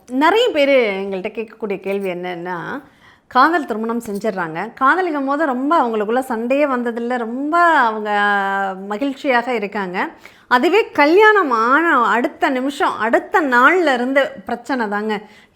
நிறைய பேர் எங்கள்கிட்ட கேட்கக்கூடிய கேள்வி என்னன்னா, காதல் திருமணம் செஞ்சிடுறாங்க. காதலிக்கும்போது ரொம்ப அவங்களுக்குள்ள சண்டையே வந்ததில்ல. ரொம்ப அவங்க மகிழ்ச்சியாக இருக்காங்க. அதுவே கல்யாணம் ஆன அடுத்த நிமிஷம், அடுத்த நாள்ல இருந்து பிரச்சனை தாங்க.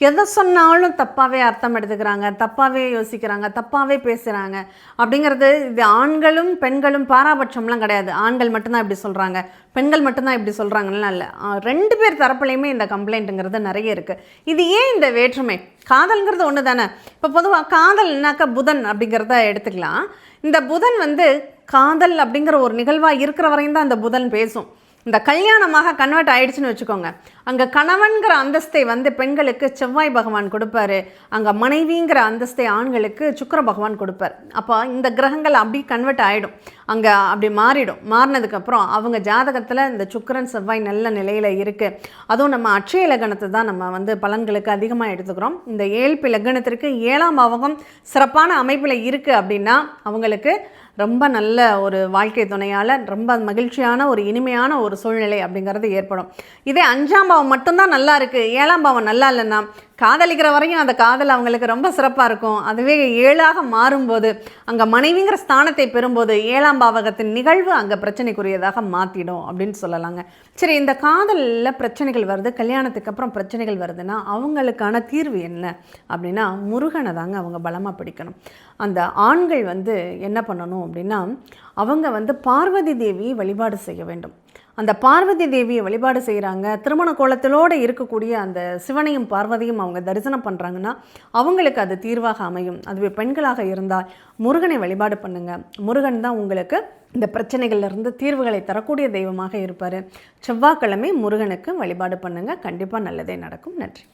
எதை சொன்னாலும் தப்பாகவே அர்த்தம் எடுத்துக்கிறாங்க, தப்பாகவே யோசிக்கிறாங்க, தப்பாகவே பேசுகிறாங்க. அப்படிங்கிறது இது ஆண்களும் பெண்களும் பாராபட்சம்லாம் கிடையாது. ஆண்கள் மட்டும்தான் இப்படி சொல்கிறாங்க, பெண்கள் மட்டும்தான் இப்படி சொல்கிறாங்கலாம் இல்லை. 2 பேர் தரப்புலையுமே இந்த கம்ப்ளைண்ட்டுங்கிறது நிறைய இருக்குது. இது ஏன் இந்த வேற்றுமை? காதல்ங்கிறது ஒன்று தானே. இப்போ பொதுவாக காதல்னாக்கா புதன் அப்படிங்கிறத எடுத்துக்கலாம். இந்த புதன் காதல் அப்படிங்கிற ஒரு நிகழ்வாக இருக்கிற வரையும் தான் அந்த புதன் பேசும். இந்த கல்யாணமாக கன்வெர்ட் ஆயிடுச்சுன்னு வச்சுக்கோங்க, அங்கே கணவன்கிற அந்தஸ்தை பெண்களுக்கு செவ்வாய் பகவான் கொடுப்பாரு, அங்கே மனைவிங்கிற அந்தஸ்தை ஆண்களுக்கு சுக்கிர பகவான் கொடுப்பார். அப்போ இந்த கிரகங்கள் அப்படி கன்வெர்ட் ஆகிடும், அங்கே அப்படி மாறிடும். மாறினதுக்கப்புறம் அவங்க ஜாதகத்தில் இந்த சுக்கிரன் செவ்வாய் நல்ல நிலையில் இருக்குது. அதுவும் நம்ம அட்சய லக்னத்தை தான் நம்ம பலன்களுக்கு அதிகமாக எடுத்துக்கிறோம். இந்த ஏழ்பி லக்னத்திற்கு 7ஆம் பாவகம் சிறப்பான அமைப்பில் இருக்குது அப்படின்னா அவங்களுக்கு ரொம்ப நல்ல ஒரு வாழ்க்கை துணையால் ரொம்ப மகிழ்ச்சியான ஒரு இனிமையான ஒரு சூழ்நிலை அப்படிங்கிறது ஏற்படும். இதே 5ஆம் பாவம் மட்டும்தான் நல்லா இருக்குது, 7ஆம் பாவம் நல்லா இல்லைன்னா காதலிக்கிற வரையும் அந்த காதல் அவங்களுக்கு ரொம்ப சிறப்பாக இருக்கும். அதுவே 7ஆக மாறும்போது அங்கே மனைவிங்கிற ஸ்தானத்தை பெறும்போது 7ஆம் பாவகத்தின் நிகழ்வு அங்கே பிரச்சனைக்குரியதாக மாற்றிடும் அப்படின்னு சொல்லலாங்க. சரி, இந்த காதலில் பிரச்சனைகள் வருது, கல்யாணத்துக்கு அப்புறம் பிரச்சனைகள் வருதுன்னா அவங்களுக்கான தீர்வு என்ன அப்படின்னா, முருகனை தாங்க அவங்க பலமாக பிடிக்கணும். அந்த ஆண்கள் என்ன பண்ணணும் அப்படின்னா, அவங்க பார்வதி தேவியை வழிபாடு செய்ய வேண்டும். அந்த பார்வதி தேவியை வழிபாடு செய்கிறாங்க, திருமண கோலத்திலோடு இருக்கக்கூடிய அந்த சிவனையும் பார்வதியும் அவங்க தரிசனம் பண்ணுறாங்கன்னா அவங்களுக்கு அது தீர்வாக அமையும். அதுவே பெண்களாக இருந்தால் முருகனை வழிபாடு பண்ணுங்கள். முருகன் தான் உங்களுக்கு இந்த பிரச்சனைகள்லேருந்து தீர்வுகளை தரக்கூடிய தெய்வமாக இருப்பார். செவ்வாய்க்கிழமை முருகனுக்கு வழிபாடு பண்ணுங்கள், கண்டிப்பாக நல்லதே நடக்கும். நன்றி.